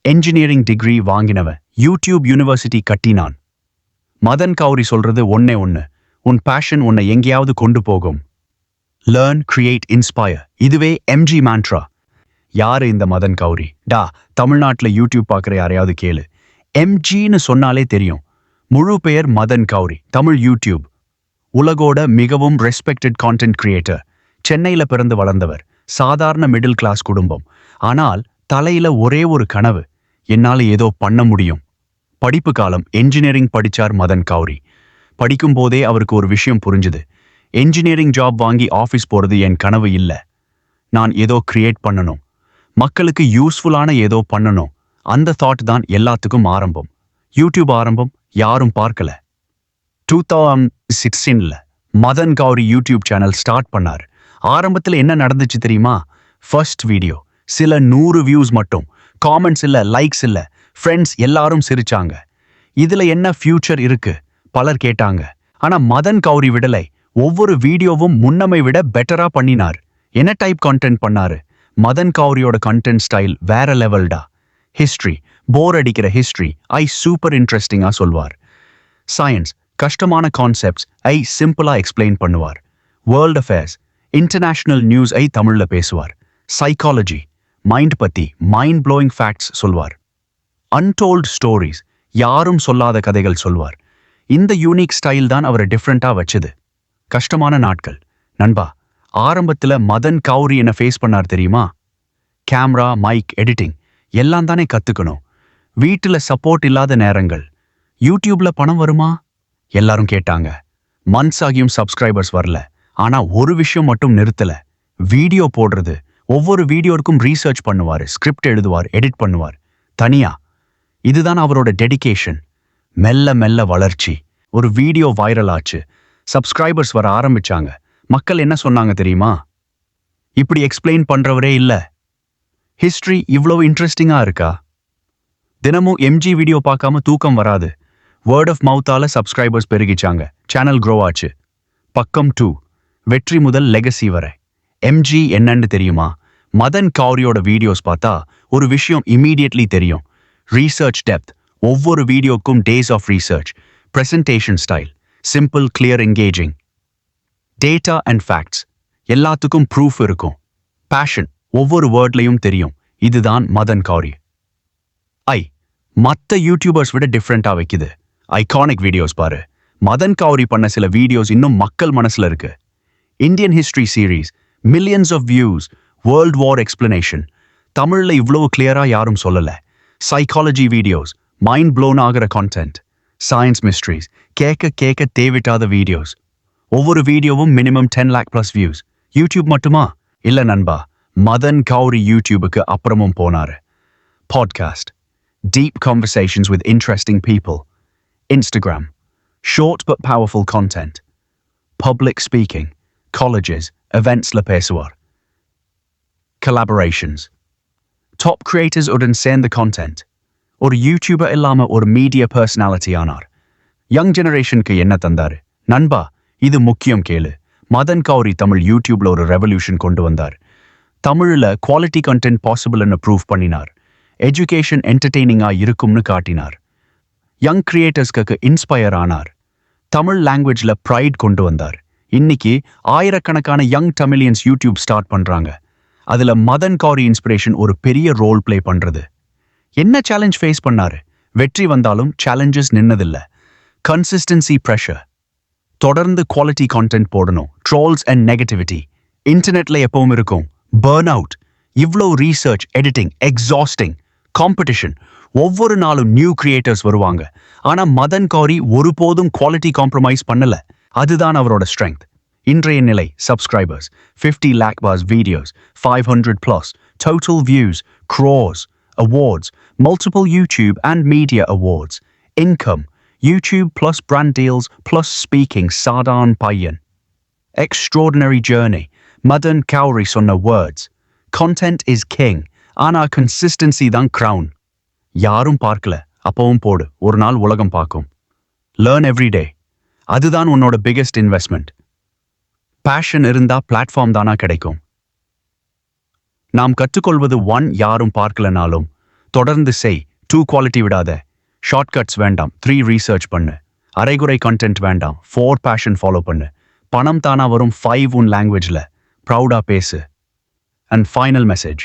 Engineering degree வாங்கினவன் YouTube university கட்டினான். மதன் கௌரி சொல்றது ஒண்ணு, உன் பேஷன் உன்னை எங்கேயாவது கொண்டு போகும். Learn, create, inspire. இதுவே எம்ஜி மேண்ட்ரா. யாரு இந்த மதன் கௌரி? தமிழ்நாட்டில் யூடியூப் பார்க்குற யாரையாவது கேளு. எம்ஜின்னு சொன்னாலே தெரியும். முழு பெயர் மதன் கௌரி. தமிழ் யூடியூப் உலகோட மிகவும் ரெஸ்பெக்டட் கான்டென்ட் கிரியேட்டர். சென்னையில பிறந்து வளர்ந்தவர். சாதாரண மிடில் கிளாஸ் குடும்பம். ஆனால் தலையில ஒரே ஒரு கனவு, என்னால ஏதோ பண்ண முடியும். படிப்பு காலம் என்ஜினியரிங் படிச்சார் மதன் கௌரி. படிக்கும் போதே அவருக்கு ஒரு விஷயம் புரிஞ்சுது. என்ஜினியரிங் ஜாப் வாங்கி ஆஃபீஸ் போறது என் கனவு இல்ல. நான் ஏதோ கிரியேட் பண்ணணும், மக்களுக்கு யூஸ்ஃபுல்லான ஏதோ பண்ணணும். அந்த தாட் தான் எல்லாத்துக்கும் ஆரம்பம். யூடியூப் ஆரம்பம் யாரும் பார்க்கல. 2016ல Madan Gowri YouTube channel start பண்ணார். ஆரம்பத்தில் என்ன நடந்துச்சு தெரியுமா? ஃபர்ஸ்ட் வீடியோ சில 100 வியூஸ் மட்டும். காமெண்ட்ஸ் இல்ல, லைக்ஸ் இல்ல. ஃப்ரெண்ட்ஸ் எல்லாரும் சிரிச்சாங்க. இதுல என்ன ஃபியூச்சர் இருக்கு பலர் கேட்டாங்க. ஆனா மதன் கௌரி விடலை. ஒவ்வொரு வீடியோவும் முன்னமை விட பெட்டரா பண்ணினார். என்ன டைப் கண்டென்ட் பண்ணாரு? மதன் கௌரியோட கண்டென்ட் ஸ்டைல் வேற லெவல்டா. ஹிஸ்டரி, போர் அடிக்கிற ஹிஸ்டரி சூப்பர் இன்ட்ரெஸ்டிங்கா சொல்வார். சயின்ஸ், கஷ்டமான கான்செப்ட்ஸ் சிம்பிளா எக்ஸ்பிளைன் பண்ணுவார். வேர்ல்ட் அஃபேர்ஸ், இன்டர்நேஷனல் நியூஸ் தமிழ்ல பேசுவார். சைக்காலஜி, மைண்ட் பத்தி மைண்ட் ப்ளோயிங் ஃபேக்ட்ஸ் சொல்வார். அன்டோல்ட் ஸ்டோரிஸ், யாரும் சொல்லாத கதைகள் சொல்வார். இந்த யூனிக் ஸ்டைல் தான் அவரை டிஃப்ரெண்டா வச்சது. கஷ்டமான நாட்கள் நண்பா. ஆரம்பத்துல மதன் கௌரி என்ன ஃபேஸ் பண்ணார் தெரியுமா? கேமரா, மைக், எடிட்டிங் எல்லாம் தானே கத்துக்கணும். வீட்டுல சப்போர்ட் இல்லாத நேரங்கள். யூடியூப்ல பணம் வருமா எல்லாரும் கேட்டாங்க. மந்த்ஸ் ஆகியும் சப்ஸ்கிரைபர்ஸ் வரல. ஆனா ஒரு விஷயம் மட்டும் நிறுத்தல. வீடியோ போடுறது. ஒவ்வொரு வீடியோருக்கும் ரீசர்ச் பண்ணுவார், ஸ்கிரிப்ட் எழுதுவார், எடிட் பண்ணுவார் தனியா. இதுதான் அவரோட டெடிகேஷன். மெல்ல மெல்ல வளர்ச்சி. ஒரு வீடியோ வைரல் ஆச்சு. சப்ஸ்கிரைபர்ஸ் வர ஆரம்பிச்சாங்க. மக்கள் என்ன சொன்னாங்க தெரியுமா? இப்படி எக்ஸ்பிளைன் பண்றவரே இல்ல. ஹிஸ்டரி இவ்வளவு இன்ட்ரெஸ்டிங்கா இருக்கா? தினமும் எம்ஜி வீடியோ பார்க்காம தூக்கம் வராது. வேர்ட் ஆஃப் மவுத்தால சப்ஸ்கிரைபர்ஸ் பெருகிச்சாங்க. சேனல் க்ரோ ஆச்சு. பக்கம் 2, வெற்றி முதல் லெகசி வரை. எம்ஜி என்னன்னு தெரியுமா? மதன் கௌரியோட வீடியோஸ் பார்த்தா ஒரு விஷயம் இமீடியட்லி தெரியும். Research depth. ஒவ்வொரு வீடியோக்கும் days of research. Presentation style simple, clear, engaging. Data and facts, எல்லாத்துக்கும் ப்ரூஃப் இருக்கும். பேஷன், ஒவ்வொரு வேர்ட்லையும் தெரியும். இதுதான் மதன் கௌரி. மற்ற யூடியூபர்ஸ் விட டிஃப்ரெண்டா வைக்குது. ஐகானிக் வீடியோஸ் பாரு. மதன் கௌரி பண்ண சில வீடியோஸ் இன்னும் மக்கள் மனசுல இருக்கு. Indian history series, millions of views. World war explanation, தமிழ்ல இவ்வளவு கிளியரா யாரும் சொல்லல. சைக்காலஜி வீடியோஸ், மைண்ட் ப்ளோன் ஆகிற கான்டென்ட். சயின்ஸ் மிஸ்ட்ரிஸ், கேட்க கேட்க தேவிட்டாத வீடியோஸ். ஒவ்வொரு வீடியோவும் மினிமம் 10 lakh plus வியூஸ். யூடியூப் மட்டுமா? இல்ல நண்பா, மதன் கௌரி யூடியூபுக்கு அப்புறமும் போனாரு. Podcast, deep conversations with interesting people. Instagram, short but powerful content. Public speaking, colleges, events la pesuar. Collaborations, top creators udan சேர்ந்த content. ஒரு யூடியூபர் இல்லாம ஒரு மீடியா பர்சனாலிட்டி ஆனார். யங் ஜெனரேஷனுக்கு என்ன தந்தாரு? நண்பா, இது முக்கியம் கேளு. மதன் கௌரி தமிழ் யூடியூப்ல ஒரு ரெவல்யூஷன் கொண்டு வந்தார். தமிழ்ல குவாலிட்டி கண்டென்ட் பாசிபிள்னு ப்ரூவ் பண்ணினார். எஜுகேஷன் என்டர்டெய்னிங்கா இருக்கும்னு காட்டினார். யங் கிரியேட்டர்ஸ்க்கு இன்ஸ்பயர் ஆனார். தமிழ் லாங்குவேஜ்ல ப்ரைட் கொண்டு வந்தார். இன்னைக்கு ஆயிரக்கணக்கான யங் தமிழியன்ஸ் யூடியூப் ஸ்டார்ட் பண்றாங்க. அதுல மதன் கௌரி இன்ஸ்பிரேஷன் ஒரு பெரிய ரோல் பிளே பண்றது. என்ன சேலஞ்ச் ஃபேஸ் பண்ணாரு? வெற்றி வந்தாலும் சேலஞ்சஸ் நின்னதில்ல. Consistency, pressure. தொடர்ந்து குவாலிட்டி கான்டென்ட் போடணும். ட்ரோல்ஸ் அண்ட் நெகட்டிவிட்டி இன்டர்நெட்ல எப்பவும் இருக்கும். Burn out. இவ்வளோ ரீசர்ச், எடிட்டிங், எக்ஸாஸ்டிங். காம்படிஷன். ஒவ்வொரு நாளும் நியூ கிரியேட்டர்ஸ் வருவாங்க. ஆனா மதன் கௌரி ஒருபோதும் குவாலிட்டி காம்ப்ரமைஸ் பண்ணல. அதுதான் அவரோட ஸ்ட்ரெங்க். இன்றைய நிலை subscribers 50 lakh plus videos, 500 plus total views, crores, awards, multiple YouTube and media awards, income, YouTube plus brand deals plus speaking. சாதான் பையன். Extraordinary journey. மதன் கௌரி சொன்ன words. Content is king. ஆனா consistency தான் crown. யாரும் பார்க்கல, அப்பவும் போடு. ஒரு நாள் உலகம் பார்க்கும். Learn every day. அதுதான் உன்னோட பிகெஸ்ட் இன்வெஸ்ட்மெண்ட். பேஷன் இருந்தா பிளாட்ஃபார்ம் தானா கிடைக்கும். நாம் கற்றுக்கொள்வது யாரும் பார்க்கலனாலும் தொடர்ந்து செய். 2 குவாலிட்டி விடாத. ஷார்ட்கட்ஸ் வேண்டாம். 3 ரீசர்ச் பண்ணு. அரைகுறை கண்டென்ட் வேண்டாம். 4 பேஷன் ஃபாலோ பண்ணு. பணம் தானா வரும். 5 உன் லாங்குவேஜ்ல ப்ரௌடா பேசு. And final message.